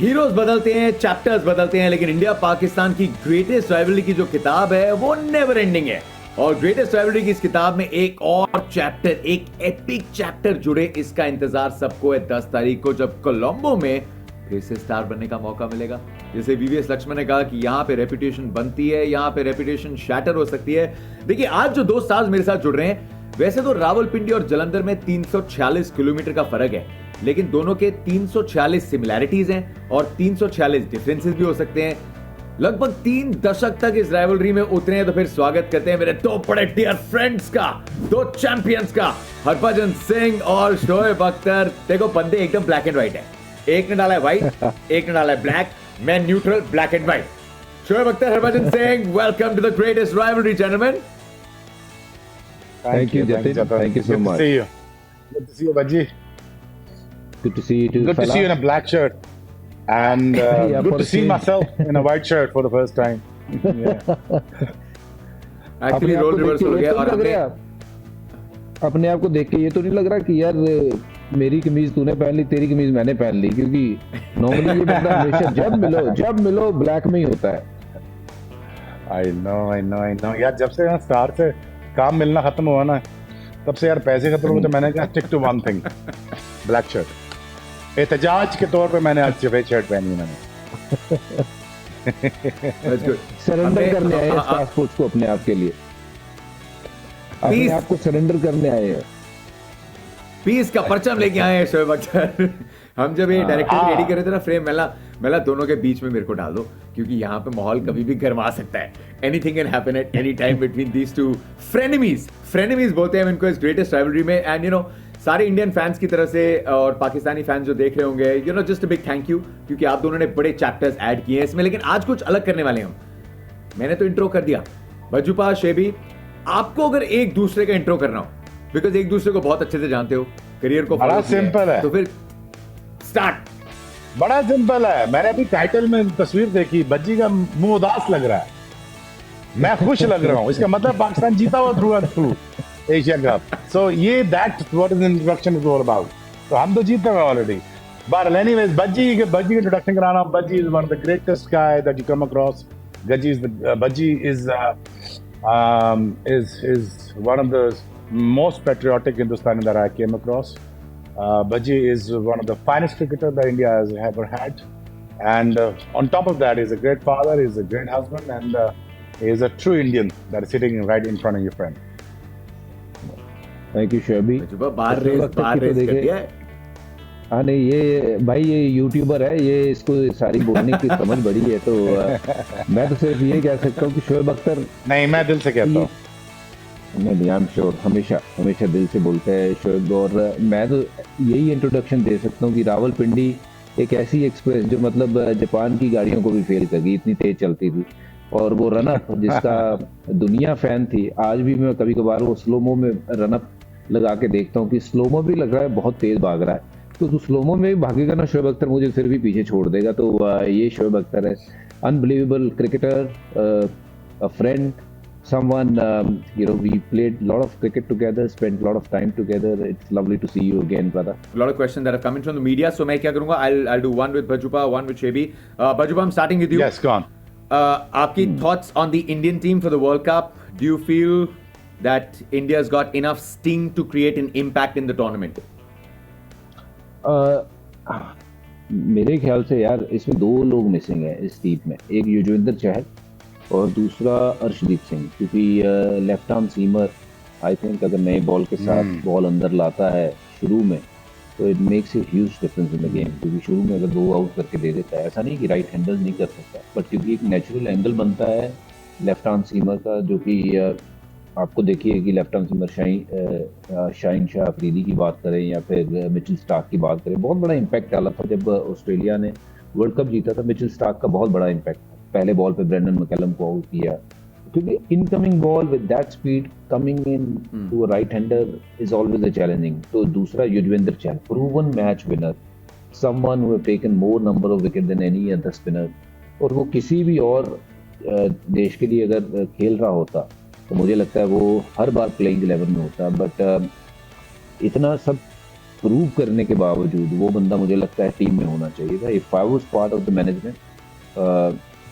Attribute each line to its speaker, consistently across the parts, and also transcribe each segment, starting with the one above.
Speaker 1: Heroes बदलते हैं, chapters बदलते हैं, लेकिन इंडिया पाकिस्तान की ग्रेटेस्ट राइवलरी की जो किताब है वो नेवर एंडिंग है। और ग्रेटेस्ट राइवलरी की इस किताब में एक और चैप्टर, एक एपिक चैप्टर जुड़े, इसका इंतजार सबको है 10 तारीख को, जब कोलंबो में फिर से स्टार बनने का मौका मिलेगा। जैसे वीवीएस लक्ष्मण ने कहा कि यहाँ पे रेपुटेशन बनती है, यहाँ पे रेपुटेशन शैटर हो सकती है। देखिए, आज जो दो स्टार्स मेरे साथ जुड़ रहे हैं, वैसे तो रावलपिंडी और जलंधर में 346 किलोमीटर का फर्क है, लेकिन दोनों के 346 सिमिलैरिटीज हैं और 346 डिफरेंसेस भी हो सकते हैं। लगभग 3 दशक तक इस राइवलरी में उतरे हैं, तो फिर स्वागत करते हैं मेरे दो बड़े डियर फ्रेंड्स का, दो चैंपियंस का, हरभजन सिंह और शोएब अख्तर। देखो, बंदे एकदम ब्लैक एंड व्हाइट है, एक ने डाला है व्हाइट, एक ने डाला है ब्लैक, मैं neutral black and white. Shoaib Akhtar, Harbhajan Singh, welcome to the greatest rivalry gentleman.
Speaker 2: Thank you, Jatin. Thank you so much.
Speaker 3: Good to see you. Good to see you, Baji.
Speaker 2: Good to see you too.
Speaker 3: Good to see you in a black shirt. And
Speaker 2: Yeah,
Speaker 3: good
Speaker 2: for
Speaker 3: to
Speaker 2: a
Speaker 3: see
Speaker 2: change.
Speaker 3: myself in a white shirt for the first time. Yeah.
Speaker 1: Actually role reverse हो गया। और हमने
Speaker 2: अपने आप को देख के ये तो नहीं लग रहा कि यार मेरी कमीज तूने पहन ली, तेरी कमीज मैंने पहन ली, क्योंकि नॉर्मली ये बंदा हमेशा जब मिलो ब्लैक में ही होता है।
Speaker 3: I know. यार जब से स्टार से काम मिलना खत्म हुआ ना, तब से यार पैसे खत्म हुए, तो मैंने कहा stick to one thing, black shirt. एहतजाज के तौर पे मैंने आज सफेद शर्ट पहनी मैंने।
Speaker 2: सरेंडर करने आए हैं स्टार स्पोर्ट्स को अपने आप के लिए, अपने आप को सरेंडर करने आए हैं।
Speaker 1: पीस का परचम लेके आए हैं शोएब अख्तर। हम जब ये डायरेक्टर रेडी कर रहे थे ना फ्रेम, मेला दोनों के बीच में मेरे को डाल दो, क्योंकि यहाँ पे माहौल कभी भी गर्मा सकता है। Anything can happen at any time between these two frenemies बोलते हैं इनको इस ग्रेटेस्ट राइवलरी में। एंड यू नो, सारे इंडियन फैंस की तरफ से और पाकिस्तानी फैंस जो देख रहे होंगे, you know, just a big thank you, क्योंकि आप दोनों ने बड़े चैप्टर्स ऐड किए हैं इसमें। लेकिन आज कुछ अलग करने वाले हैं हम। मैंने तो इंट्रो कर दिया, भज्जुपा, शेबी, आपको अगर एक दूसरे का इंट्रो करना हो, बिकॉज एक दूसरे को बहुत अच्छे से जानते हो, करियर को
Speaker 3: बड़ा सिंपल है,
Speaker 1: तो फिर स्टार्ट।
Speaker 3: बड़ा सिंपल है। मैंने अभी टाइटल में तस्वीर देखी, बज्जी का मुंह उदास लग रहा है, मैं खुश लग रहा हूँ, इसका मतलब पाकिस्तान जीता हुआ थ्रू एशिया कप। सो ये that what is introduction is all about. तो हम तो जीते हुए ऑलरेडी। बट एनीवेज, बज्जी के इंट्रोडक्शन कराना। बज्जी is one of the greatest guy that you come across. Bajji is one of the most patriotic Hindustani that I came across. Bajji is one of the finest cricketer that India has ever had, and on top of that, he's a great father, he's a great husband, and he is a true Indian that is sitting right in front of your friend.
Speaker 2: Thank you शोएबी।
Speaker 1: बाहर रेस कर दिया है।
Speaker 2: हाँ नहीं, ये भाई ये यूट्यूबर है, ये इसको सारी बोलने की समझ बड़ी है, तो मैं तो सिर्फ ये कह सकता हूँ कि शोएब अख्तर,
Speaker 3: नहीं, मैं दिल से कहता हूँ,
Speaker 2: नहीं, आई एम श्योर, हमेशा दिल से बोलते हैं शोएब। और मैं तो यही इंट्रोडक्शन दे सकता हूँ कि रावलपिंडी एक ऐसी एक्सप्रेस जो मतलब जापान की गाड़ियों को भी फेल कर गई, इतनी तेज चलती थी। और वो रनअप जिसका दुनिया फैन थी, आज भी मैं कभी कभार वो स्लोमो में रनअप लगा के देखता हूँ कि स्लोमो भी लग रहा है बहुत तेज भाग रहा है, तो स्लोमो में भागेगा ना शोएब अख्तर, मुझे फिर भी पीछे छोड़ देगा। तो ये शोएब अख्तर है, unbelievable cricketer, a friend, someone, you know, we played a lot of cricket together, spent a lot of time together. It's lovely to see you again, brother.
Speaker 1: A lot of questions that have come in from the media, so मैं क्या करूँगा, I'll do one with Bajjupa, one with Shebi. Bajjupa, I'm starting with you.
Speaker 3: yes, go on.
Speaker 1: आपकी thoughts on the Indian team for the World Cup? Do you feel that India's got enough sting to create an impact in the tournament?
Speaker 2: मेरे ख्याल से यार इसमें दो लोग missing है इस टीम में, एक युजवेंद्र चहल और दूसरा अर्शदीप सिंह, क्योंकि left arm seamer I think अगर नए बॉल के साथ बॉल अंदर लाता है शुरू में, तो it makes a huge difference in the game. क्योंकि शुरू में अगर 2 आउट करके दे देता है, ऐसा नहीं कि राइट हैंडर नहीं कर सकता, बट क्योंकि एक नेचुरल एंगल बनता है लेफ्ट आर्म सीमर का, जो कि आपको देखिए कि left arm seamer Shaheen Shah Afridi की बात करें या फिर मिचेल स्टार्क की बात करें, बहुत बड़ा इम्पैक्ट डाला था जब ऑस्ट्रेलिया ने वर्ल्ड कप जीता था। मिचेल स्टार्क का बहुत बड़ा इम्पैक्ट था, पहले बॉल पे ब्रेंडन मैकलम को आउट किया, क्योंकि incoming ball with that speed coming in to a right hander is always a challenging. तो दूसरा Yuzvendra Chahal, proven match winner, someone who have taken more number of wicket than any other spinner, और वो किसी भी और देश के लिए अगर खेल रहा होता तो मुझे लगता है वो हर बार प्लेइंग 11 में होता। बट इतना सब प्रूव करने के बावजूद वो बंदा मुझे लगता है टीम में होना चाहिए था। If I was part of the management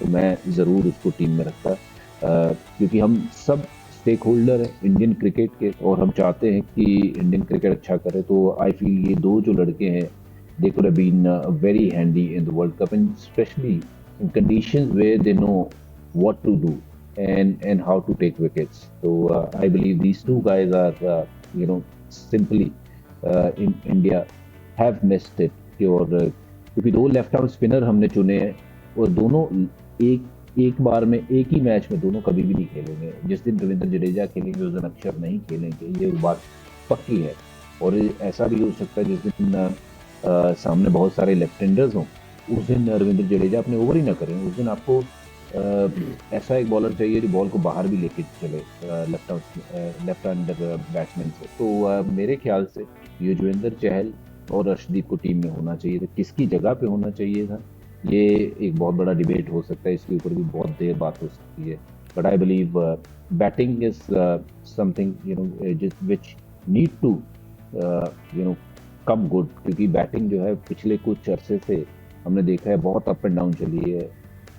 Speaker 2: तो मैं ज़रूर उसको टीम में रखता, क्योंकि हम सब स्टेक होल्डर हैं इंडियन क्रिकेट के और हम चाहते हैं कि इंडियन क्रिकेट अच्छा करे। तो आई फील ये दो जो लड़के हैं they could have been very handy in the World Cup, and especially in conditions where they know what to do and how to take wickets. So I believe these two guys are simply in India have missed it. और क्योंकि दो left arm spinner हमने चुने हैं और दोनों एक बार में एक ही मैच में दोनों कभी भी नहीं खेलेंगे। जिस दिन रविंद्र जडेजा खेलेंगे उस दिन अक्षर नहीं खेलेंगे, ये बात पक्की है। और ऐसा भी हो सकता है जिस दिन सामने बहुत सारे लेफ्ट हैंडर्स हों उस दिन रविंद्र जडेजा अपने ओवर ही ना करें। उस दिन आपको ऐसा एक बॉलर चाहिए जो बॉल को बाहर भी लेके चले लेफ्ट हैंडर बैट्समैन से। तो मेरे ख्याल से युजवेंद्र चहल और अर्शदीप को टीम में होना चाहिए था। किसकी जगह पे होना चाहिए था ये एक बहुत बड़ा डिबेट हो सकता है, इसके ऊपर भी बहुत देर बात हो सकती है। But I believe batting is something which need to come good, क्योंकि बैटिंग जो है पिछले कुछ अरसे से हमने देखा है बहुत अप एंड डाउन चली है।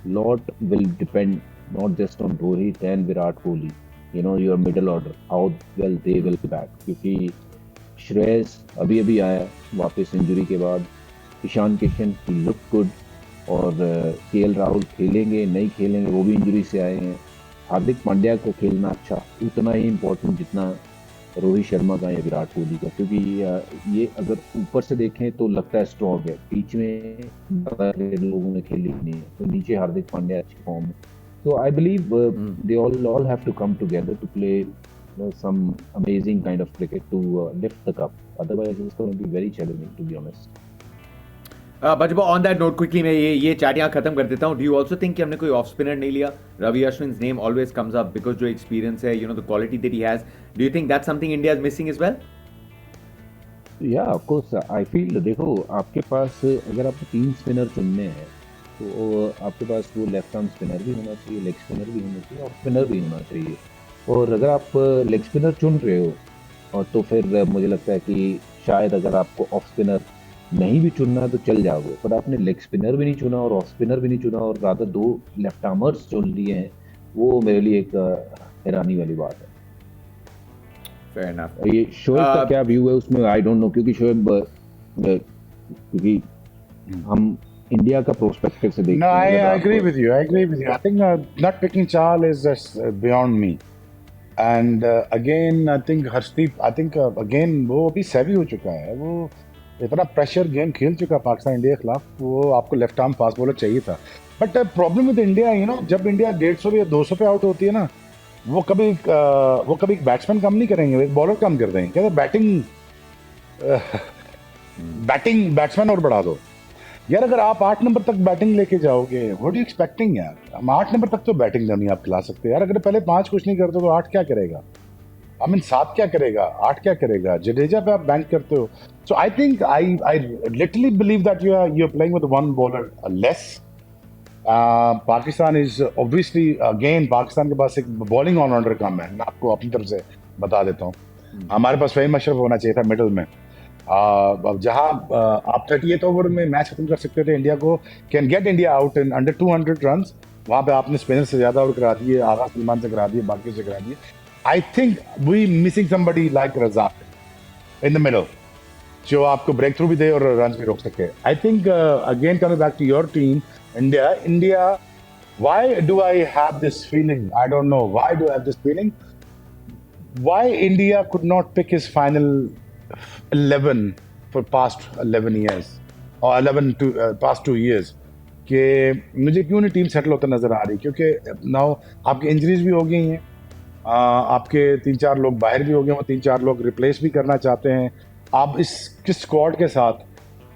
Speaker 2: Lot will depend not just on Rohit and Virat Kohli, your middle order how well they will bat, क्योंकि श्रेयस अभी आया वापस इंजरी के बाद, ईशान किशन ही लुक गुड, और केएल राहुल खेलेंगे नहीं खेलेंगे वो भी इंजरी से आए हैं। हार्दिक पांड्या का खेलना अच्छा उतना ही इम्पोर्टेंट जितना रोहित शर्मा का या विराट कोहली का, क्योंकि ये अगर ऊपर से देखें तो लगता है स्ट्रॉन्ग है, बीच में लोगों ने खेली नहीं है, तो नीचे हार्दिक पांड्या अच्छी फॉर्म है। तो I believe they all have to come together to play some amazing kind of cricket to lift the cup. Otherwise it's going to be very challenging, to be honest.
Speaker 1: Bajwa on that note quickly मैं ये chat यहाँ खत्म कर देता हूँ। Do you also think कि हमने कोई ऑफ स्पिनर नहीं लिया? Ravi Ashwin name always comes up because जो एक्सपीरियंस है, the quality that he has. Do you think that's something India is missing as well?
Speaker 2: या ऑफ कोर्स आई फील, देखो आपके पास अगर आपको 3 स्पिनर चुनने हैं तो आपके पास वो लेफ्ट आर्म स्पिनर भी होना चाहिए, लेग स्पिनर भी होना चाहिए, ऑफ स्पिनर भी होना चाहिए। और अगर आप लेग स्पिनर चुन रहे हो और तो फिर मुझे लगता है कि शायद अगर आपको ऑफ स्पिनर नहीं भी चुनना है तो चल जाओगे, पर आपने लेग स्पिनर भी नहीं चुना और ऑफ स्पिनर भी नहीं चुना और रादर 2 लेफ्ट आर्मर्स चुन लिए हैं, वो मेरे लिए एक हैरानी वाली बात है।
Speaker 1: Fair enough.
Speaker 2: ये शोएब का क्या व्यू है उसमें आई डोंट नो, क्योंकि शोएब क्योंकि हम इंडिया का प्रोस्पेक्टिव से देखते हैं।
Speaker 3: No, I agree with you. I think not picking Chahal is just beyond me. And again, I think Harshdeep, again वो अभी सेवी हो चुका है, वो इतना प्रेशर गेम खेल चुका है पाकिस्तान इंडिया के खिलाफ, वो आपको लेफ्ट आर्म फास्ट बॉलर चाहिए था। बट प्रॉब्लम विद इंडिया, जब इंडिया 150 या 200 पे आउट होती है ना, वो कभी बैट्समैन कम नहीं करेंगे, बॉलर कम कर देंगे, कहते बैटिंग बैट्समैन और बढ़ा दो यार। अगर आप 8 नंबर तक बैटिंग लेके जाओगे, व्हाट यू एक्सपेक्टिंग यार? हम 8 नंबर तक तो बैटिंग नहीं आप खिला सकते यार। अगर पहले 5 कुछ नहीं करते तो 8 क्या करेगा? 7 क्या करेगा? 8 क्या करेगा? जडेजा पे आप बैंक करते हो। So I think I literally believe that you are playing with 1 bowler less. Pakistan is obviously again, Pakistan के पास एक बॉलिंग ऑलराउंडर कम है। मैं आपको अपनी तरफ से बता देता हूँ, हमारे पास फहीम अशरफ होना चाहिए था मिडल में। अब जहां आप 38 ओवर में मैच खत्म कर सकते थे, इंडिया को can get India out in under 200 runs, वहां पे आपने स्पिनर से ज्यादा आउट करा दिए, आगा सलमान से करा दिए, बाकी से करा दिए। I think we missing somebody like Razzaq in the middle जो आपको ब्रेक थ्रू भी दे और रन भी रोक सके। I think again coming back to your team India, why do I have this feeling? I don't know why do I have this feeling, why India could not pick his final 11 for past 11 years or 11 to past 2 years कि मुझे क्यों नहीं team settle होता नजर आ रही? क्योंकि now आपकी injuries भी हो गई हैं, आपके 3-4 लोग बाहर भी हो गए, वो 3-4 लोग रिप्लेस भी करना चाहते हैं। आप इस किस स्क्वाड के साथ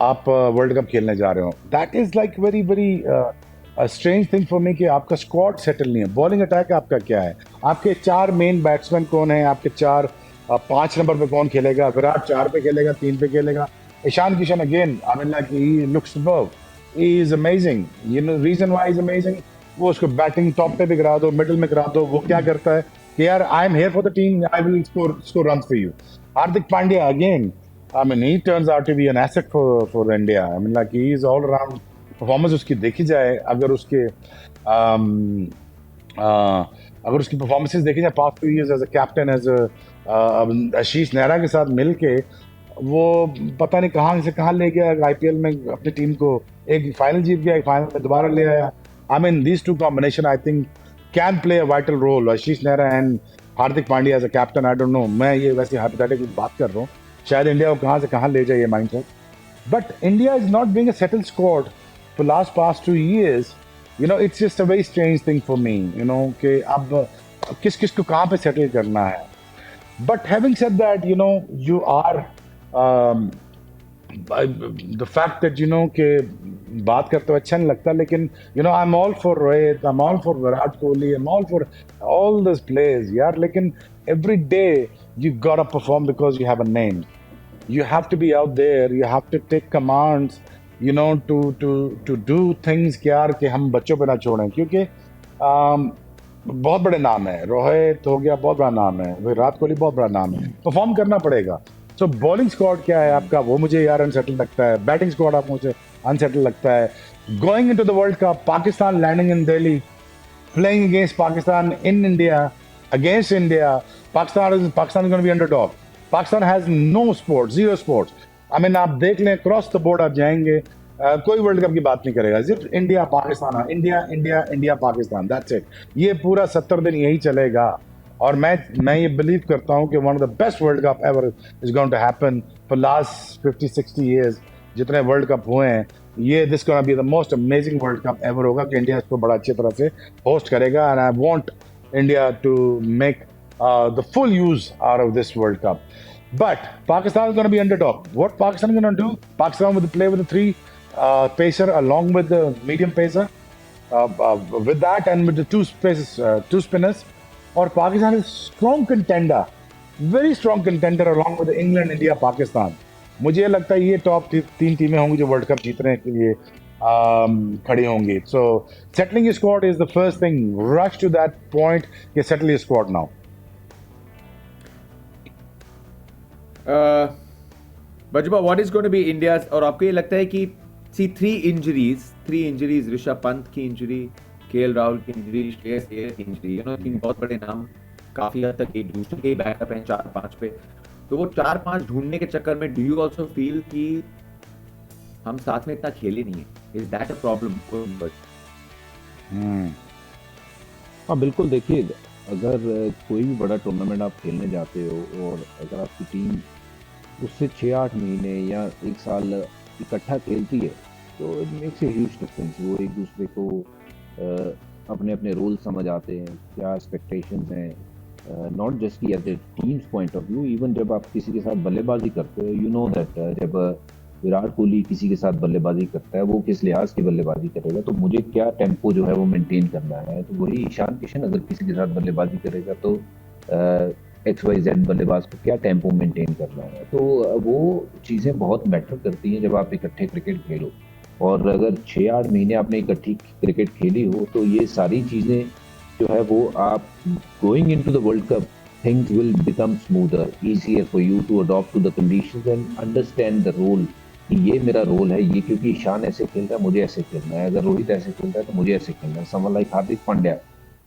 Speaker 3: आप वर्ल्ड कप खेलने जा रहे हो? That is like very very strange thing for me कि आपका स्क्वाड सेटल नहीं है। बॉलिंग अटैक आपका क्या है? आपके 4 मेन बैट्समैन कौन है? आपके 5 नंबर पे कौन खेलेगा? विराट 4 पे खेलेगा, 3 पे खेलेगा। Ishan Kishan again, I mean like he looks superb, he is amazing. You know reason why is amazing, वो उसको बैटिंग टॉप पे भी करा दो, मिडिल में करा दो, वो क्या करता है कि यार I am here for the team, I will score runs for you. Hardik Pandya again, I mean, he turns out to be an asset for India. I mean, like he is all around performance उसकी देखी जाए, um, अगर उसकी performances देखी जाए past 2 years as a captain, as a आशीष नेहरा के साथ मिलके वो पता नहीं कहाँ से कहाँ ले गया आईपीएल में अपनी टीम को, एक फाइनल जीत गया, एक फाइनल में दोबारा ले आया. I mean, these two combination I think can play a vital role. Ashish Nehra and Hardik Pandya as a captain, I don't know. मैं ये वैसे hypothetical बात कर रहा हूँ. शायद इंडिया को कहाँ से कहाँ ले जाए ये mindset. But India is not being a settled squad for past 2 years. You know, it's just a very strange thing for me. You know, कि अब किस किस को कहाँ पे settle करना है. But having said that, you know, you are the fact that you know कि बात करते हुए अच्छा नहीं लगता, लेकिन you know I'm all for Rohit, I'm all for Virat Kohli, I'm all for all those players यार, लेकिन every day you gotta perform because you have a name. You have to be out there, you have to take commands, you know, to do things कि यार कि हम बच्चों पे ना छोड़ें, क्योंकि बहुत बड़े नाम है. रोहित हो गया, बहुत बड़ा नाम है. विराट कोहली बहुत बड़ा नाम है. परफॉर्म करना पड़ेगा. सो बॉलिंग स्क्वाड क्या है आपका, वो मुझे यार अनसेटल लगता है. बैटिंग स्क्वाड आप मुझे अनसेटल लगता है. Going into the world cup, Pakistan landing in Delhi, playing against Pakistan in India, against India. Pakistan is going to be underdog. Pakistan has no sports, zero sports. I mean, आप देख लें cross the board आप जाएंगे, कोई world cup की बात नहीं करेगा. सिर्फ India Pakistan, India India India Pakistan, that's it. ये पूरा 70 दिन यही चलेगा. और मैं ये बिलीव करता हूँ कि one of the best world cup ever is going to happen for last 50-60 years. जितने वर्ल्ड कप हुए हैं, ये this gonna be the most amazing world cup ever होगा कि इंडिया इसको बड़ा अच्छी तरह से होस्ट करेगा. And I want India to make the full use out of this World Cup. But Pakistan is going to be underdog. What Pakistan is going to do? Pakistan will play with the 3 pacer along with the medium pacer. With that and with the 2 spinners. Or Pakistan is strong contender, very strong contender along with England, India, Pakistan. मुझे लगता है ये top 3 टीमें होंगी जो world cup जीतने के लिए खड़ी होंगी. So settling your squad is the first thing. Rush to that point. You settle your squad now.
Speaker 1: Bajwa, what is going to be India, और आपको ये लगता है कि सी 3 इंजरीज, ऋषभ पंत की इंजरी, केएल राहुल की इंजरी, श्रेयस अय्यर की इंजरी, यू नो 3 बहुत बड़े नाम काफी हद तक एक दूसरे के बैकअप हैं 4-5 पे. तो वो 4-5 ढूंढने के चक्कर में डू यू आल्सो फील कि हम साथ में इतना खेले नहीं है? Is that a problem?
Speaker 2: हाँ बिल्कुल. देखिए, अगर कोई भी बड़ा टूर्नामेंट आप खेलने जाते हो और अगर आपकी टीम उससे 6-8 महीने या 1 साल इकट्ठा खेलती है तो it makes a huge difference. वो एक दूसरे को अपने अपने रोल समझ आते हैं, क्या एक्सपेक्टेशंस हैं, नॉट जस्ट की at the teams point of view. Even जब आप किसी के साथ बल्लेबाजी करते हो, यू नो दैट जब विराट कोहली किसी के साथ बल्लेबाजी करता है वो किस लिहाज की बल्लेबाजी करेगा, तो मुझे क्या टेम्पो जो है वो मेंटेन करना है. तो वही ईशान किशन अगर किसी के साथ बल्लेबाजी करेगा तो XYZ बल्लेबाज को क्या टेम्पो मेंटेन करना है. तो वो चीज़ें बहुत मैटर करती हैं जब आप इकट्ठे क्रिकेट खेलो. और अगर 6-8 महीने आपने इकट्ठी क्रिकेट खेली हो तो ये सारी चीज़ें जो है वो आप going into the world cup, things will become smoother, easier for you to adopt to the conditions and understand the role. कि ये मेरा रोल है, ये क्योंकि ईशान ऐसे खेल रहा है मुझे ऐसे खेलना है, अगर रोहित ऐसे खेल रहा है तो मुझे ऐसे खेलना है. Someone like Hardik Pandya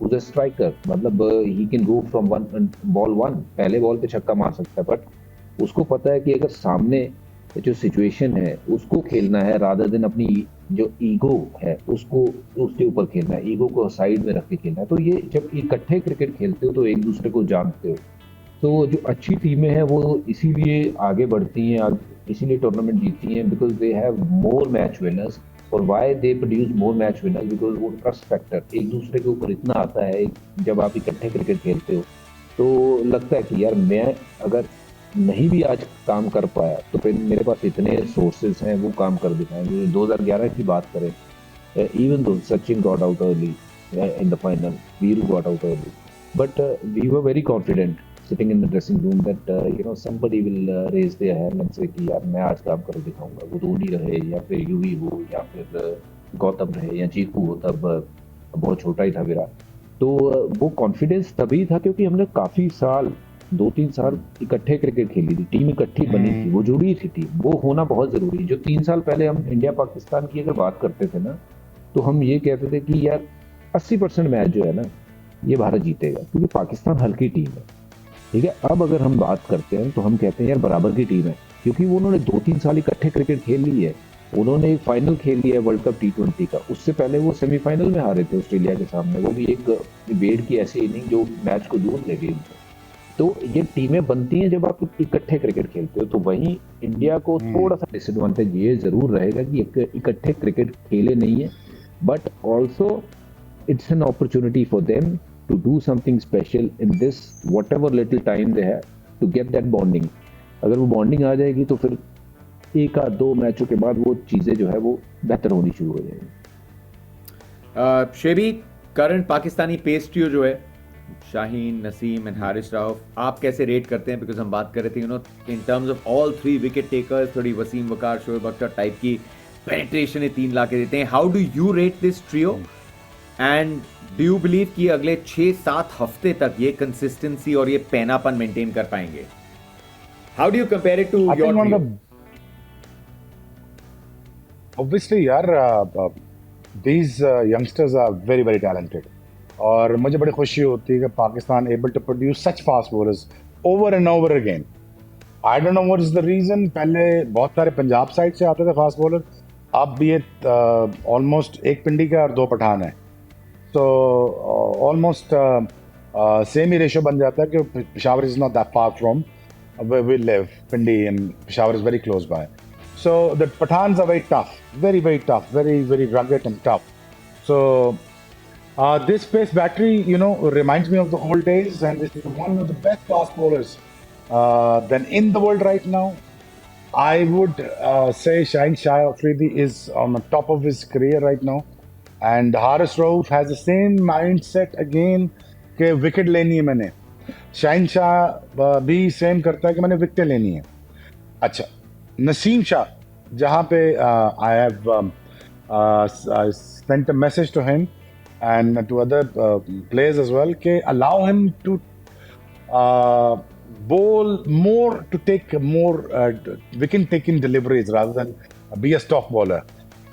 Speaker 2: who's a striker, मतलब he can go from ball 1, पहले बॉल पे छक्का मार सकता है, बट उसको पता है कि अगर सामने जो सिचुएशन है उसको खेलना है रादर देन अपनी जो ईगो है उसको उसके ऊपर खेलना है, ईगो को साइड में रख के खेलना है. तो ये जब इकट्ठे क्रिकेट खेलते हो तो एक दूसरे को जानते हो. तो जो अच्छी टीमें हैं वो इसीलिए आगे बढ़ती हैं, इसीलिए टूर्नामेंट जीतती हैं, because they have more match winners. और why they produce more match winners, because वो ट्रस्ट फैक्टर एक दूसरे के ऊपर इतना आता है. जब आप इकट्ठे क्रिकेट खेलते हो तो लगता है कि यार मैं अगर नहीं भी आज काम कर पाया तो फिर मेरे पास इतने सोर्सेज हैं वो काम कर दिखाएंगे. 2011 की बात करें, even though Sachin got out early in the final, Viru got out early, but we were very confident sitting in the dressing room that somebody will raise their hand and say कि यार मैं आज काम कर दिखाऊंगा. वो धोनी रहे या फिर यूवी हो या फिर गौतम रहे या चीकू हो, तब बहुत छोटा ही था विराट. तो वो कॉन्फिडेंस तभी था क्योंकि हमने काफ़ी साल 2-3 साल इकट्ठे क्रिकेट खेली थी, टीम इकट्ठी बनी थी, वो जुड़ी थी टीम, वो होना बहुत जरूरी है। जो 3 साल पहले हम इंडिया पाकिस्तान की अगर बात करते थे ना, तो हम ये कहते थे कि यार 80% मैच जो है ना ये भारत जीतेगा, क्योंकि पाकिस्तान हल्की टीम है। ठीक है, अब अगर हम बात करते हैं तो हम कहते हैं यार बराबर की टीम है, क्योंकि वो उन्होंने 2-3 साल इकट्ठे क्रिकेट खेल ली है। उन्होंने एक फाइनल खेल लिया है वर्ल्ड कप T20 का, उससे पहले वो सेमीफाइनल में हारे थे ऑस्ट्रेलिया के सामने, वो भी एक बेड की ऐसी इनिंग जो मैच को दूर ले गई। तो ये टीमें बनती हैं जब आप इकट्ठे क्रिकेट खेलते हो। तो वहीं इंडिया को थोड़ा सा डिसएडवांटेज ये जरूर रहेगा कि इकट्ठे क्रिकेट खेले नहीं है, but also it's an opportunity for them to do something special in this whatever little time they have to get that bonding. अगर वो बॉन्डिंग आ जाएगी तो फिर एक आध दो मैचों के बाद वो चीजें जो है वो बेहतर होनी शुरू हो जाएगी।
Speaker 1: शेबी, करंट पाकिस्तानी पेस ट्रियो जो है शाहीन, नसीम एंड हारिस राउफ, आप कैसे रेट करते हैं? बिकॉज हम बात कर रहे थे in terms of all 3 wicket takers, थोड़ी वसीम वकार, शोएब अख्तर टाइप की पेनिट्रेशन 3 ला के देते हैं। How do you rate this trio and do you believe कि अगले 6-7 हफ्ते तक ये कंसिस्टेंसी और ये पैनापन मेंटेन कर पाएंगे? How do you compare it to your trio?
Speaker 3: Obviously, यार, these youngsters are very very talented. और मुझे बड़ी खुशी होती है कि Pakistan able to produce such fast bowlers over and over again. I don't know what is the reason. पहले बहुत सारे पंजाब साइड से आते थे फास्ट बॉलर, अब ये ऑलमोस्ट एक पिंडी का और 2 पठान है, तो ऑलमोस्ट सेम ही रेशो बन जाता है कि Peshawar is not that far from where we live. Pindi and Peshawar is very close by. So the Pathans are very tough, very very tough, very very rugged and tough. So this pace battery, reminds me of the old days, and this is one of the best fast bowlers then in the world right now. I would say Shaheen Shah Afridi is on the top of his career right now, and Haris Rauf has the same mindset again कि wicket लेनी है मैंने। शाहीन शाह भी same करता है कि मैंने wicket लेनी है। अच्छा, नसीम शाह, जहाँ पे I have sent a message to him and to other players as well, ke allow him to bowl more, to take more wicket taking deliveries rather than be a stock bowler.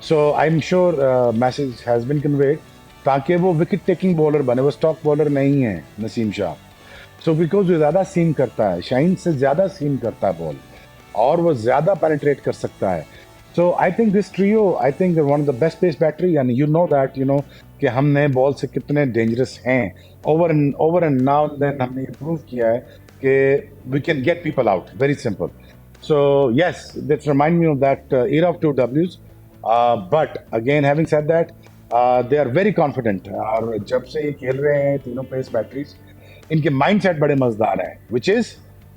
Speaker 3: So I'm sure message has been conveyed ताकि वो wicket taking bowler बने, वो stock bowler नहीं है Naseem Shah. So because वो ज़्यादा सीम करता है, शाहीन से ज़्यादा सीम करता है बॉल, और वो ज़्यादा पेनिट्रेट कर सकता है। So I think this trio, I think they're one of the best pace battery, and you know that, कि हमने बॉल से कितने डेंजरस हैं। over and now then हमने ये प्रूव किया है कि we can get people out, very simple. So yes, that remind me of that era of 2Ws. But again, having said that, they are very confident. और जब से ये खेल रहे हैं तीनों पेस बैटरीज, इनके माइंडसेट बड़े मजेदार हैं, which is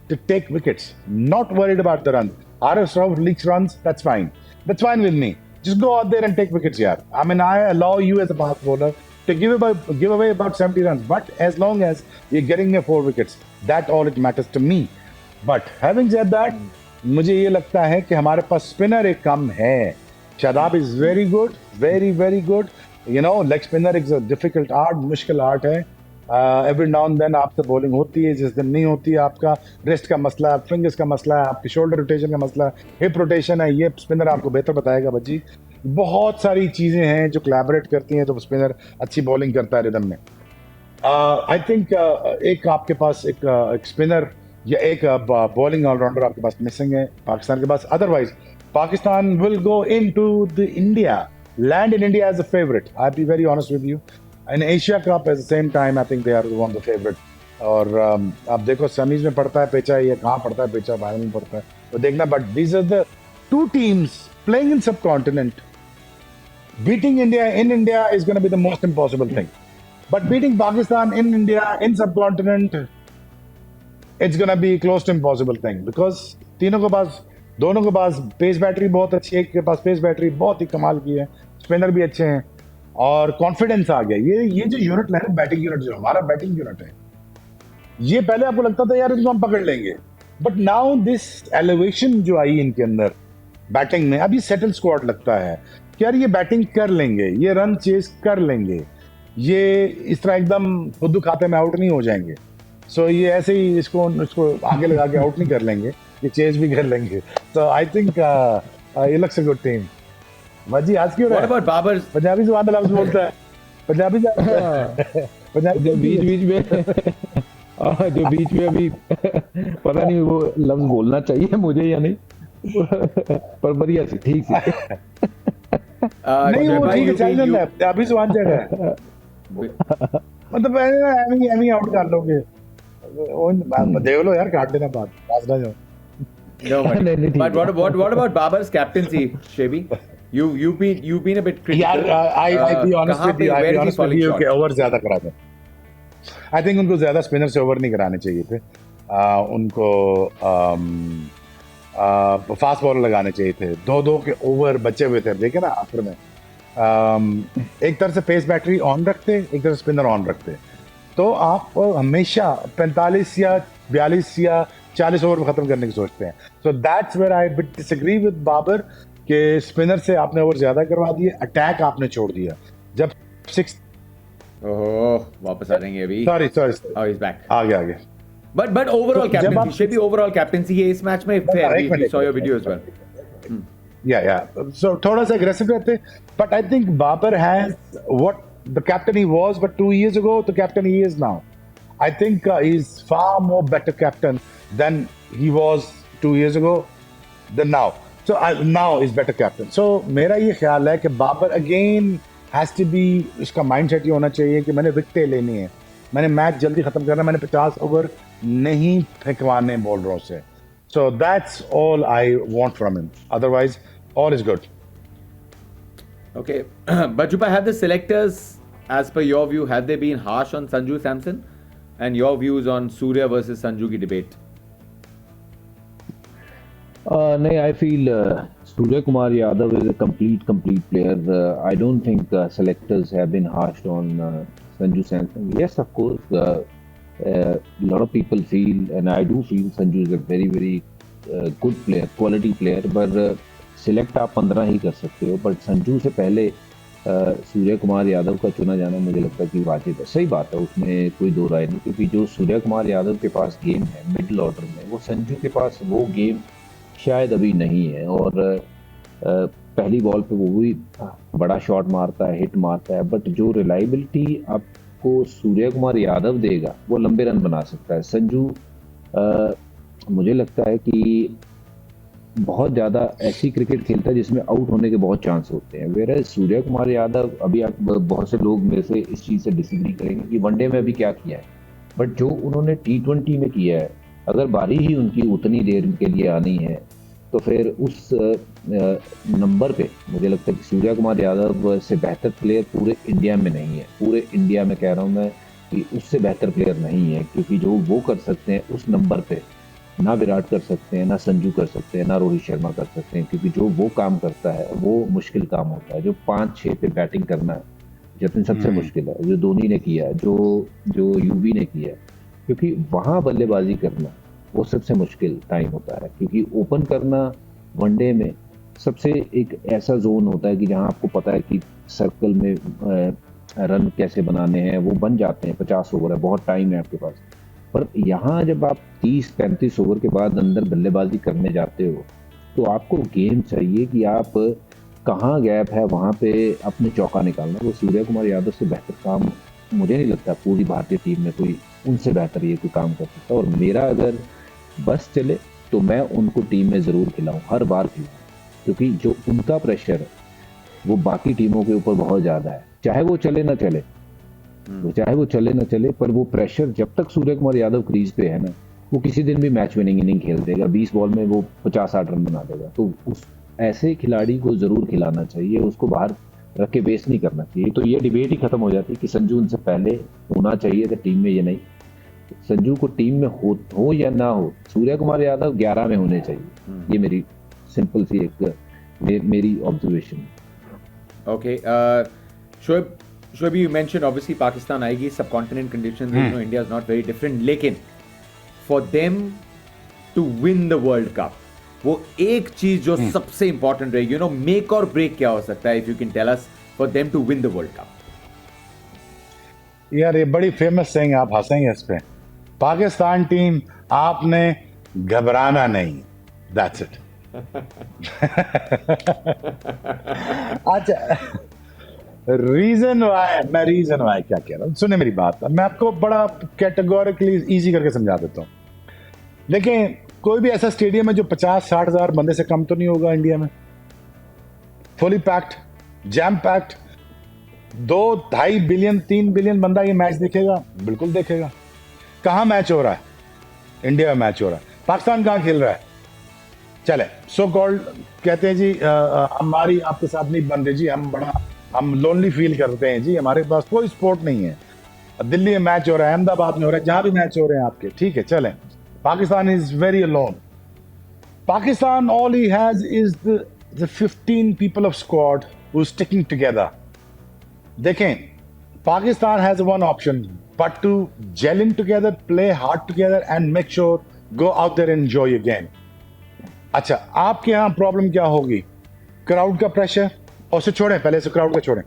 Speaker 3: to take wickets, not worried about the run. Haris Rauf leaks runs, that's fine. That's fine with me. Just go out there and take wickets, yaar. I mean, I allow you as a fast bowler to give away about 70 runs, but as long as you're getting me 4 wickets, that all it matters to me. But having said that, मुझे ये लगता है कि हमारे पास spinner एक कम है। Shadab is very good, very very good. Leg spinner is a difficult art, मुश्किल art है। एवरी नाउ एंड देन आपसे बॉलिंग होती है, जिस दिन नहीं होती है आपका रेस्ट का मसला है, फिंगर्स का मसला है, आपकी शोल्डर रोटेशन का मसला है, हिप रोटेशन है, ये स्पिनर आपको बेहतर बताएगा भज्जी। बहुत सारी चीज़ें हैं जो कोलैबोरेट करती हैं तो स्पिनर अच्छी बॉलिंग करता है रिदम में। आई थिंक एक आपके पास एक स्पिनर या एक बॉलिंग ऑलराउंडर आपके पास मिसिंग है पाकिस्तान के पास। Otherwise Pakistan will go in to the India, land in India as a favourite. I be very honest with you. In Asia Cup at the same time, I think they are one of the favorite. और आप देखो semis में पड़ता है पेचा, ये कहाँ पड़ता है पेचा, फाइनल में पड़ता है, तो देखना। But these are the 2 teams playing in subcontinent. Beating India in India is going to be the most impossible thing. But beating Pakistan in India in subcontinent, it's going to be close to impossible thing. Because दोनों के पास pace battery बहुत अच्छी है, एक के पास pace battery बहुत ही कमाल की है, स्पिनर भी अच्छे हैं और कॉन्फिडेंस आ गया। ये जो यूनिट है, बैटिंग यूनिट जो हमारा बैटिंग यूनिट है, ये पहले आपको लगता था यार इसको हम पकड़ लेंगे, बट नाउ दिस एलिवेशन जो आई इनके अंदर बैटिंग में, अब ये सेटल स्क्वाड लगता है कि यार ये बैटिंग कर लेंगे, ये रन चेस कर लेंगे, ये इस तरह एकदम खुद खाते में आउट नहीं हो जाएंगे। सो ये ऐसे ही इसको इसको आगे लगा के आउट नहीं कर लेंगे, ये चेंज भी कर लेंगे. So I think it looks a good team. भाजी आज क्यों
Speaker 1: What about Babar's?
Speaker 3: पंजाबी जुबान में लफ्ज बोलता है, पंजाबी
Speaker 2: जो बीच में अभी पता नहीं वो लफ्ज बोलना चाहिए मुझे या नहीं, पर बढ़िया सी ठीक सी.
Speaker 3: नहीं वो ठीक है, चल जाता है पंजाबी जुबान जगह मतलब एमी आउट कर लोगे, देख लो यार, काट देना बात ना जाओ.
Speaker 1: No, but what about Babar's captaincy, Shebi? You've been a bit critical.
Speaker 3: यार I be honest with you,
Speaker 1: where is he falling short?
Speaker 3: कि ओवर ज्यादा कराते. I think उनको ज्यादा स्पिनर से ओवर नहीं कराने चाहिए थे. उनको फास्ट बॉलर लगाने चाहिए थे. 2-2 के ओवर बचे हुए थे, देखे ना आखिर में. एक तरफ से पेस बैटरी ऑन रखते, एक तरफ स्पिनर ऑन रखते, तो आप हमेशा 45 या 42 या 40 ओवर में खत्म करने की सोचते हैं. So that's where I bit disagree with Babar कि स्पिनर से आपने ओवर ज्यादा करवा दिए, अटैक आपने छोड़ दिया. जब 6
Speaker 1: ओह वापस आ जाएंगे अभी.
Speaker 3: Sorry
Speaker 1: Oh, he's back.
Speaker 3: आगे
Speaker 1: But overall
Speaker 3: तो जब
Speaker 1: captaincy, Shebi overall captaincy ये इस मैच में fair. We saw your video as well.
Speaker 3: yeah. So थोड़ा सा aggressive रहते, but I think Babar has what the captain he was but 2 years ago, the captain he is now. I think he's far more better captain than he was 2 years ago than now. So now is better captain. So मेरा ये ख्याल है कि Babar again has to be, उसका mindset ये होना चाहिए कि मैंने विकेटें लेनी है, मैंने मैच जल्दी खत्म करना, मैंने 50 ओवर नहीं फेंकवाने बॉलरों से. So that's all I want from him. Otherwise, all is good.
Speaker 1: Okay, but Jupa, have the selectors, as per your view, have they been harsh on Sanju Samson? And your views on Surya versus Sanju की debate?
Speaker 2: नहीं, I feel Surya Kumar Yadav is a complete player. I don't think selectors have been harsh on Sanju Samson. Yes, of course, a lot of people feel, and I do feel, Sanju is a very good player, quality player. पर select आप 15 ही कर सकते हो, but Sanju से पहले सूर्य कुमार यादव का चुना जाना मुझे लगता है कि वाजिब है. सही बात है, उसमें कोई दो राय नहीं, क्योंकि जो सूर्य कुमार यादव के पास गेम है मिडिल ऑर्डर में, वो संजू के पास वो गेम शायद अभी नहीं है. और पहली बॉल पे वो भी बड़ा शॉट मारता है, हिट मारता है, बट जो रिलायबिलिटी आपको सूर्य कुमार यादव देगा वो लंबे रन बना सकता है. संजू मुझे लगता है कि बहुत ज़्यादा ऐसी क्रिकेट खेलता है जिसमें आउट होने के बहुत चांस होते हैं. वेयर सूर्य कुमार यादव, अभी आप बहुत से लोग मेरे से इस चीज़ से डिसएग्री करेंगे कि वनडे में अभी क्या किया है, बट जो उन्होंने T20 में किया है, अगर बारी ही उनकी उतनी देर के लिए आनी है तो फिर उस नंबर पे मुझे लगता है कि सूर्य कुमार यादव से बेहतर प्लेयर पूरे इंडिया में नहीं है. पूरे इंडिया में कह रहा हूँ मैं कि उससे बेहतर प्लेयर नहीं है, क्योंकि जो वो कर सकते हैं उस नंबर पे ना विराट कर सकते हैं, ना संजू कर सकते हैं, ना रोहित शर्मा कर सकते हैं, क्योंकि जो वो काम करता है वो मुश्किल काम होता है. जो 5-6 पे बैटिंग करना है जतिन सबसे मुश्किल है, जो धोनी ने किया है, जो यूवी ने किया है, क्योंकि वहाँ बल्लेबाजी करना वो सबसे मुश्किल टाइम होता है. क्योंकि ओपन करना वनडे में सबसे एक ऐसा जोन होता है कि जहाँ आपको पता है कि सर्कल में रन कैसे बनाने हैं, वो बन जाते हैं. 50 ओवर है, बहुत टाइम है आपके पास. पर यहाँ जब आप 30-35 ओवर के बाद अंदर बल्लेबाजी करने जाते हो तो आपको गेम चाहिए कि आप कहाँ गैप है वहाँ पे अपने चौका निकालना. वो सूर्य कुमार यादव से बेहतर काम मुझे नहीं लगता पूरी भारतीय टीम में कोई उनसे बेहतर ये कोई काम कर सकता. और मेरा अगर बस चले तो मैं उनको टीम में ज़रूर खिलाऊँ, हर बार खिलाऊँ, क्योंकि जो उनका प्रेशर है वो बाकी टीमों के ऊपर बहुत ज़्यादा है. चाहे वो चले ना चले, पर वो प्रेशर जब तक सूर्य कुमार यादव क्रीज पे है ना, वो किसी दिन भी मैच विनिंग इनिंग खेल देगा. 20 बॉल में वो 50-60 रन बना देगा. तो उस ऐसे खिलाड़ी को जरूर खिलाना चाहिए, उसको बाहर रख के वेस्ट नहीं करना चाहिए. तो ये डिबेट ही खत्म हो जाती है कि संजू उनसे पहले होना चाहिए था टीम में. ये नहीं, संजू को टीम में हो या ना हो, सूर्य कुमार यादव 11 में होने चाहिए. ये मेरी सिंपल सी एक मेरी observation.
Speaker 1: Okay, Shoaib, you mentioned obviously Pakistan आएगी, subcontinent conditions, you know, India is not very different, लेकिन for them to win the World Cup, वो एक चीज जो सबसे इंपॉर्टेंट रहेगी, you know, make or break क्या हो सकता है, if you can tell us, for them to win the World Cup.
Speaker 3: यार ये बड़ी फेमस सेइंग, आप हंसेंगे इस पे. पाकिस्तान टीम, आपने घबराना नहीं, दैट्स इट। अच्छा, रीजन वाई क्या कह रहा हूं, सुने मेरी बात, मैं आपको बड़ा कैटेगोरिकली इजी करके समझा देता हूं। देखिए, कोई भी ऐसा स्टेडियम है जो 50-60 हजार बंदे से कम तो नहीं होगा इंडिया में, fully packed, jam packed, 2-2.5 billion 3 billion बंदा ये मैच देखेगा, बिल्कुल देखेगा। कहां मैच हो रहा है? इंडिया में मैच हो रहा है। पाकिस्तान कहां खेल रहा है? चले, सो कॉल्ड कहते हैं जी, हमारी आपके साथ नहीं बन रही जी, हम लोनली फील करते हैं जी, हमारे पास कोई स्पोर्ट नहीं है। दिल्ली में मैच हो रहा है, अहमदाबाद में हो रहा है, जहां भी मैच हो रहे हैं आपके, ठीक है, चलें। Pakistan is very alone. Pakistan, all he has is the 15 people of squad who's sticking together. देखें, Pakistan has one option, but to gel in together, play hard together, and make sure go out there and enjoy your game. अच्छा, आपके यहाँ problem क्या होगी? Crowd का pressure, और उसे छोड़ें, पहले से क्राउड का छोड़ें।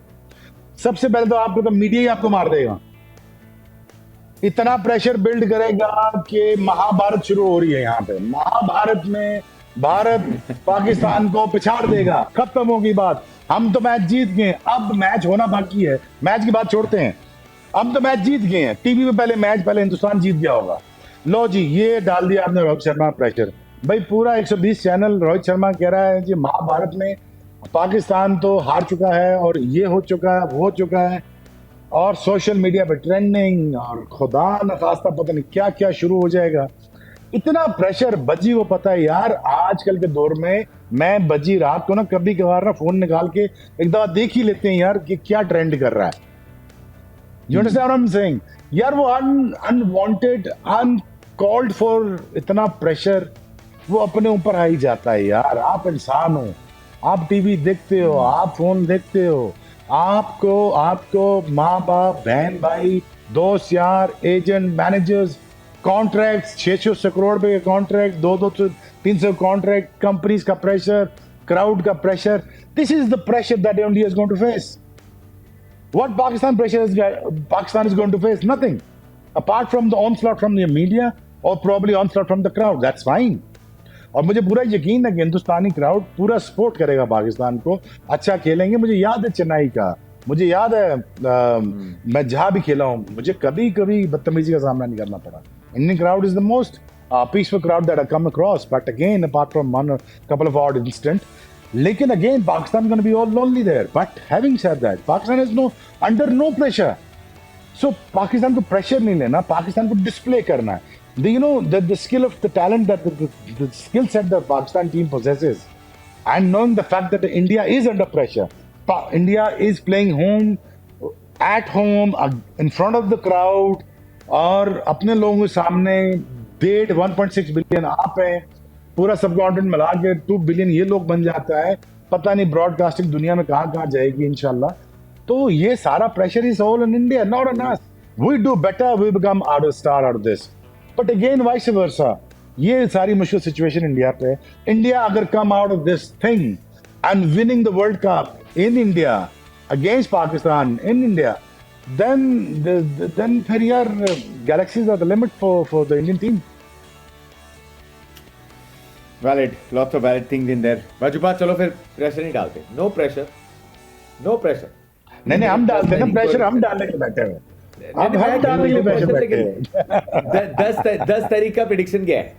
Speaker 3: सबसे पहले तो आपको तो मीडिया ही आपको मार देगा, इतना प्रेशर बिल्ड करेगा कि महाभारत शुरू हो रही है यहाँ पे। महाभारत में भारत पाकिस्तान को पिछाड़ देगा, खत्म होगी बात। हम तो मैच जीत गए, अब मैच होना बाकी है। मैच की बात छोड़ते हैं, अब तो मैच जीत गए हैं। टीवी पे पहले हिंदुस्तान जीत गया होगा। लो जी, ये डाल दिया आपने रोहित शर्मा प्रेशर। भाई पूरा 120 चैनल रोहित शर्मा कह रहा है जी महाभारत में पाकिस्तान तो हार चुका है, और ये हो चुका है, वो हो चुका है, और सोशल मीडिया पे ट्रेंडिंग, और खुदा न खास्ता पता नहीं क्या क्या शुरू हो जाएगा। इतना प्रेशर बज्जी को पता है यार। आजकल के दौर में मैं बज्जी रात को ना कभी कभार ना फोन निकाल के एक दफा देख ही लेते हैं यार कि क्या ट्रेंड कर रहा है। You understand what I am saying? यार वो अनवांटेड, अनकॉल्ड फॉर इतना प्रेशर वो अपने ऊपर आ ही जाता है यार। आप इंसान हो, आप टीवी देखते हो, आप फोन देखते हो, आपको माँ बाप, बहन भाई, दोस्त यार, एजेंट, मैनेजर्स, कॉन्ट्रैक्ट्स, 600 करोड़ रुपए के कॉन्ट्रैक्ट, 200-300 कॉन्ट्रैक्ट, कंपनीज का प्रेशर, क्राउड का pressure. This is the pressure that India is going to face. What Pakistan is going to face? Nothing. Apart from the onslaught from the media or probably onslaught from the crowd. That's fine. और मुझे पूरा यकीन है कि हिंदुस्तानी crowd पूरा support करेगा पाकिस्तान को, अच्छा खेलेंगे। मुझे याद है चेन्नई का, मुझे याद है मैं जहाँ भी खेला हूँ, मुझे कभी कभी बदतमीजी का सामना नहीं करना पड़ा। Indian crowd is the most peaceful crowd that I come across, but again apart from one couple of odd incident, लेकिन अगेन Pakistan gonna be all lonely there. But having said that, Pakistan is under no pressure. So Pakistan को pressure नहीं लेना, पाकिस्तान को display करना है। You know the skill of the talent that the skill set that Pakistan team possesses, and knowing the fact that India is under pressure, India is playing at home in front of the crowd, और अपने लोगों के सामने 1.6 billion आप हैं, पूरा सब continent मिला के 2 बिलियन ये लोग बन जाता है। पता नहीं ब्रॉडकास्टिंग दुनिया में कहाँ जाएगी इंशाल्लाह। तो ये सारा pressure is all in India, not on us. We do better, we become out of star out of this, but again vice versa. ये सारी मुश्किल सिचुएशन इंडिया पे। इंडिया अगर come out of this thing and winning the world cup in India against Pakistan in India, then फिर यार galaxies are the limit for the Indian team.
Speaker 1: Valid, lots of valid things in there. वाजुबा, चलो फिर pressure नहीं डालते, no pressure, no pressure.
Speaker 3: नहीं हम डालते हैं ना प्रेशर, हम डालने के बैठे हुए। अब हम डालने के प्रेशर बैठे हैं।
Speaker 1: 10 तारीख का प्रेडिक्शन क्या है?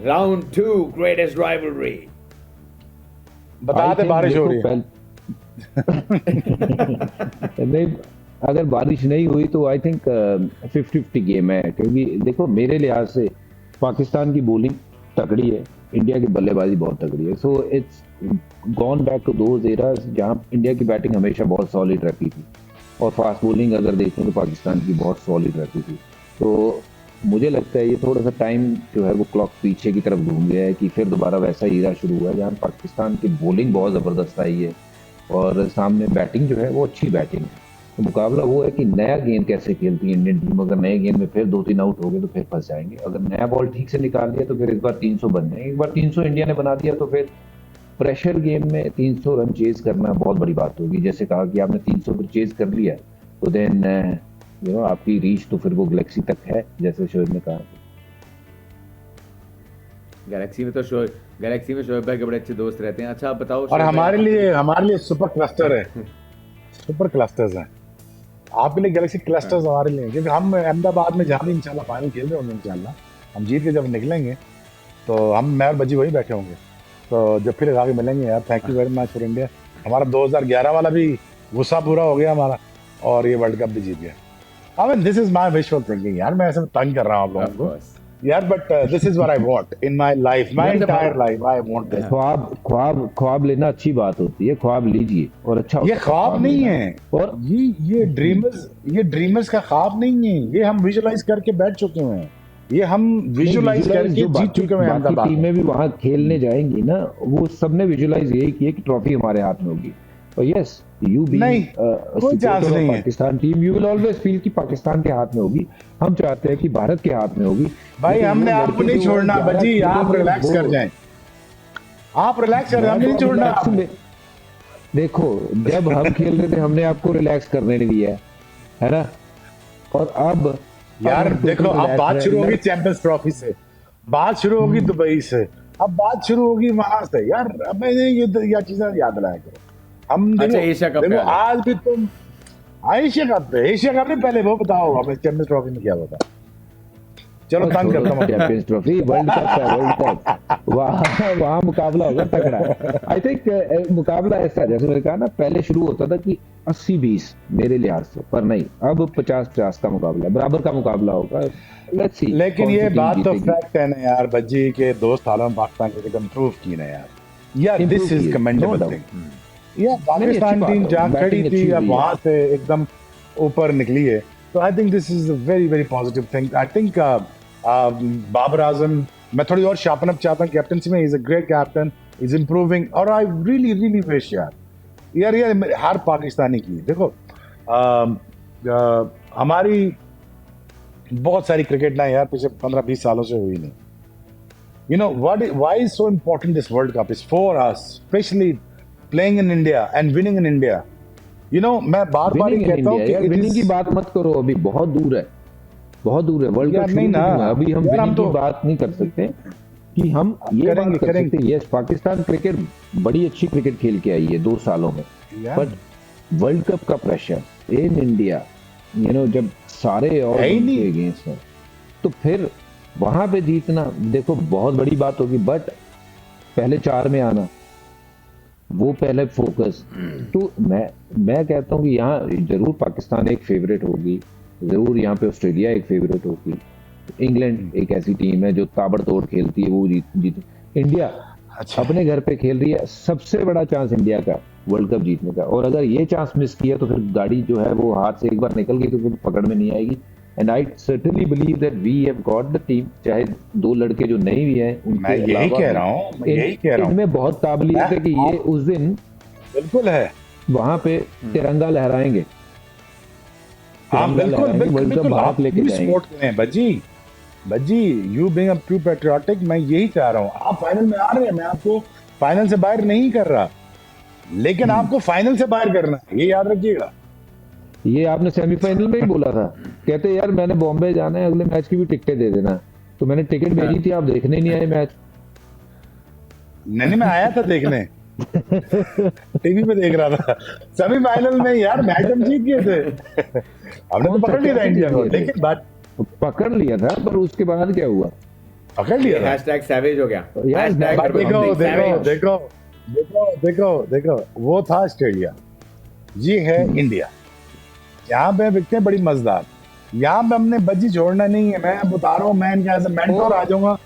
Speaker 1: Round 2 greatest rivalry.
Speaker 3: बता दे बारिश हो रही है।
Speaker 2: नहीं, अगर बारिश नहीं हुई तो आई थिंक 50-50 गेम है, क्योंकि देखो मेरे लिहाज से पाकिस्तान की बॉलिंग तगड़ी है, इंडिया की बल्लेबाजी बहुत तगड़ी है। So it's gone back to those eras जहां इंडिया की बैटिंग हमेशा बहुत सॉलिड रहती थी, और फास्ट बॉलिंग अगर देखें तो पाकिस्तान की बहुत सॉलिड रहती थी। तो मुझे लगता है ये थोड़ा सा टाइम जो है वो क्लॉक पीछे की तरफ घूम गया है, कि फिर दोबारा वैसा हीरा शुरू हुआ है जहाँ पाकिस्तान की बॉलिंग बहुत ज़बरदस्त आई है और सामने बैटिंग जो है वो अच्छी बैटिंग है। तो मुकाबला वो है कि नया गेंद कैसे खेलती है इंडियन टीम। अगर नए गेंद में फिर 2-3 आउट हो गए तो फिर फंस जाएंगे। अगर नया बॉल ठीक से निकाल दिया तो फिर इस बार 300 बन जाएंगे। एक बार 300 इंडिया ने बना दिया तो फिर प्रेशर गेम में 300 रन चेज करना बहुत बड़ी बात होगी। जैसे कहा कि आपने 300 पर चेज कर लिया तो देन आपकी रीच तो फिर वो गैलेक्सी तक है, जैसे शोएब ने कहा।
Speaker 1: गैलेक्सी में शोएब भाई के बड़े अच्छे दोस्त रहते हैं। अच्छा आप बताओ
Speaker 3: और
Speaker 1: शोएब भाई,
Speaker 3: हमारे लिए सुपर क्लस्टर है, सुपर क्लस्टर्स हैं। आपके लिए गैलेक्सी क्लस्टर्स हमारे लिए हैं, क्योंकि हम अहमदाबाद में जहाँ भी इंशाल्लाह फाइनल खेल रहे होंगे, इंशाल्लाह हम जीत के जब निकलेंगे तो मैं और बज्जी वही बैठे होंगे, तो जब फिर लगा के मिलेंगे यार। Thank you very much for India. हमारा 2011 वाला भी गुस्सा पूरा हो गया हमारा, और ये वर्ल्ड कप भी जीत गया। I mean this is my visual thinking यार, मैं ऐसे तंग कर रहा हूँ आप
Speaker 1: ऑफ
Speaker 3: लोगों को
Speaker 1: कोर्स
Speaker 3: यार, but this is what I want in my life, my entire life I want this.
Speaker 2: ख्वाब लेना अच्छी बात होती है, ख्वाब लीजिए और अच्छा
Speaker 3: ये
Speaker 2: होता
Speaker 3: ख्वाब नहीं
Speaker 2: लेना।
Speaker 3: है,
Speaker 2: और
Speaker 3: ये ड्रीमर्स का ख्वाब नहीं है, ये हम विजुअलाइज करके बैठ चुके हुए हैं, ये हम विजुअलाइज करके
Speaker 2: जो
Speaker 3: जीत चुके हुए हैं
Speaker 2: बाकी
Speaker 3: अहमदाबाद में।
Speaker 2: टीमें भी वहां खेलने जाएंगी ना, वो सबने विजुअलाइज यही किया कि ट्रॉफी हमारे हाथ में होगी। और यस, यू बी
Speaker 3: नहीं, कोई चांस नहीं है।
Speaker 2: Pakistan team, you will always feel कि पाकिस्तान के हाथ में होगी। हम चाहते हैं कि भारत के हाथ में होगी।
Speaker 3: भाई
Speaker 2: लेकिन
Speaker 3: हमने
Speaker 2: वो
Speaker 3: आपको
Speaker 2: लड़के
Speaker 3: नहीं
Speaker 2: जो
Speaker 3: छोड़ना
Speaker 2: 11
Speaker 3: बजी, आप
Speaker 2: खेलेंगे,
Speaker 3: रिलैक्स कर जाएं, आप रिलैक्स कर, हमने नहीं
Speaker 2: तो
Speaker 3: छोड़ना
Speaker 2: relax
Speaker 3: आपको।
Speaker 2: में- देखो, जब हम खेल रहे थे हमने आपको रिलैक्स करने नहीं दिया है ना। और अब
Speaker 3: यार
Speaker 2: हम
Speaker 3: देखो, अब
Speaker 2: relax
Speaker 3: बात
Speaker 2: रहे-
Speaker 3: शुरू होगी चैंपियंस ट्रॉफी से, बात शुरू होगी दुबई से, अब बात शुरू होगी वहां से। यार अब मैं ये चीजें याद दिलाया करो। हम
Speaker 1: अच्छा,
Speaker 3: देखो,
Speaker 1: एशिया कप
Speaker 3: देखो
Speaker 1: का है।
Speaker 3: आज भी तुम एशिया कप नहीं, पहले वो बताओ हमें चैंपियंस ट्रॉफी में क्या होता। चलो तंग करता हूँ।
Speaker 2: चैंपियंस ट्रॉफी, वर्ल्ड कप है, वर्ल्ड कप वहाँ मुकाबला होगा तगड़ा। आई थिंक मुकाबला ऐसा, जैसे मैंने कहा ना, पहले शुरू होता था कि 80-20 मेरे लिहाज से, पर नहीं, अब 50-50 का मुकाबला, बराबर का मुकाबला होगा। Let's see.
Speaker 3: लेकिन ये बात तो फैक्ट है ना यार बज्जी के 2 सालों में पाकिस्तान क्रिकेट इम्प्रूव की ना यार, या दिस इज कमेंडेबल थिंग। या पाकिस्तान टीम जहाँ खड़ी थी अब वहां से एकदम ऊपर निकली है, तो I think this is a very very positive thing. I think Babar Azam, मैं थोड़ी और शार्पन अप चाहता हूँ कैप्टनसी में, is a great captain, is improving, और आई रियली रियली विश यार हर पाकिस्तानी की देखो, हमारी बहुत सारी क्रिकेट ना यार पिछले 15-20 सालों से हुई नहीं। You know why is so important this World Cup is for us, especially playing in India and winning in India. You know, मैं बार-बार ये कहता हूँ कि
Speaker 2: विनिंग की बात मत करो, अभी बहुत दूर है, बहुत दूर है वर्ल्ड कप
Speaker 3: नहीं ना,
Speaker 2: अभी हम विनिंग की बात नहीं कर सकते कि हम ये बात कर सकते। यस, पाकिस्तान क्रिकेट बड़ी अच्छी क्रिकेट खेल के आई है 2 सालों में, बट वर्ल्ड कप का प्रेशर इन इंडिया, जब सारे और अगेंस्ट हैं, तो फिर वहां पे जीतना देखो बहुत बड़ी बात होगी, बट पहले 4 में आना, वो पहले फोकस। तो मैं कहता हूँ कि यहाँ जरूर पाकिस्तान एक फेवरेट होगी, जरूर यहाँ पे ऑस्ट्रेलिया एक फेवरेट होगी, इंग्लैंड एक ऐसी टीम है जो ताबड़तोड़ खेलती है, वो जीत इंडिया अपने घर पे खेल रही है, सबसे बड़ा चांस इंडिया का वर्ल्ड कप जीतने का। और अगर ये चांस मिस किया तो फिर गाड़ी जो है वो हाथ से एक बार निकल गई तो फिर पकड़ में नहीं आएगी। And I certainly believe that we have got the team, चाहे 2 लड़के जो नहीं भी हैं
Speaker 3: मैं यही कह रहा हूँ,
Speaker 2: इनमें बहुत काबिलियत है कि ये उस दिन
Speaker 3: बिल्कुल है
Speaker 2: वहां पे तिरंगा लहराएंगे,
Speaker 3: वर्ल्ड कप भारत लेके जाएंगे। बज्जी you being a true patriotic, मैं यही चाह रहा हूँ, आप फाइनल में आ रहे हैं, मैं आपको फाइनल से बाहर नहीं कर रहा, लेकिन आपको फाइनल से बाहर करना है, ये याद रखिएगा।
Speaker 2: ये आपने सेमीफाइनल में ही बोला था, कहते यार मैंने बॉम्बे जाना है, अगले मैच की भी टिकटें दे देना, तो मैंने टिकट भेजी थी, आप देखने नहीं आए मैच।
Speaker 3: नहीं मैं आया था देखने टीवी पे देख रहा था सेमीफाइनल में यार, मैच हम जीत गए थे हमने तो पकड़ लिया था इंडिया को, लेकिन बात
Speaker 2: पकड़ लिया था, पर उसके बाद क्या हुआ,
Speaker 3: पकड़ लिया था,
Speaker 1: हैशटैग सैवेज हो गया।
Speaker 3: देखो वो था ऑस्ट्रेलिया, ये है इंडिया, यहाँ पे विकटें हैं बड़ी मजेदार, यहाँ पे हमने बज्जी छोड़ना नहीं है। मैं बता रहा हूँ, मैं इनके ऐसे मेंटोर आ जाऊंगा,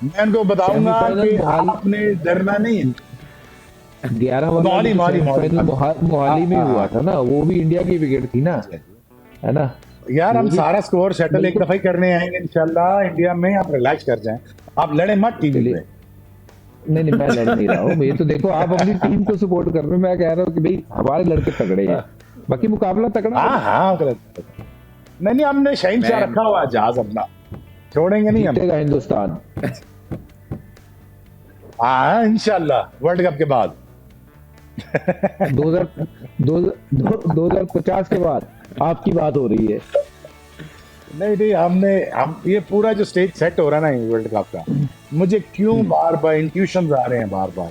Speaker 3: मैं इनको बताऊंगा कि आपने डरना नहीं है।
Speaker 2: 11 मोहाली में हुआ था ना, वो भी इंडिया की विकेट थी ना, है ना
Speaker 3: यार। हम सारा स्कोर सेटल एक दफा ही करने आएंगे इंशाल्लाह इंडिया में, आप रिलैक्स कर जाएं, आप लड़े मत टीवी पे।
Speaker 2: नहीं मैं लड़ नहीं रहा हूँ, ये तो देखो आप अपनी टीम को सपोर्ट कर रहे हो, मैं कह रहा हूँ कि भाई हमारे लड़के तगड़े हैं, बाकी मुकाबला तगड़ा।
Speaker 3: हाँ नहीं हमने शहनशाह रखा हुआ जहाज अपना, छोड़ेंगे नहीं हम,
Speaker 2: जीतेगा हिंदुस्तान।
Speaker 3: हाँ इंशाल्लाह वर्ल्ड कप के बाद
Speaker 2: 2050 के बाद आपकी बात हो रही है।
Speaker 3: नहीं हम ये पूरा जो स्टेज सेट हो रहा है ना वर्ल्ड कप का, मुझे क्यों बार बार इंट्यूशंस आ रहे हैं बार बार।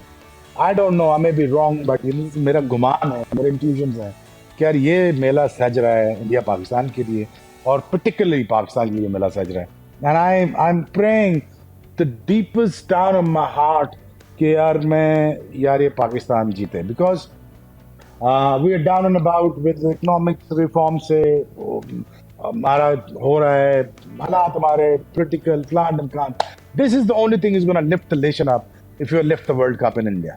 Speaker 3: I don't know, I may be wrong, but मेरा गुमान है, मेरे इंट्यूशंस है कि यार ये मेला सज रहा है इंडिया पाकिस्तान के लिए, और पर्टिकुलरली पाकिस्तान के लिए मेला सज रहा है। And I am praying the deepest down of my heart कि यार ये पाकिस्तान जीते, because we are down and about with economic reform से हमारा हो रहा है, हालात हमारे critical, plan and con. This is the only thing is gonna lift the nation up if you lift the World Cup in India.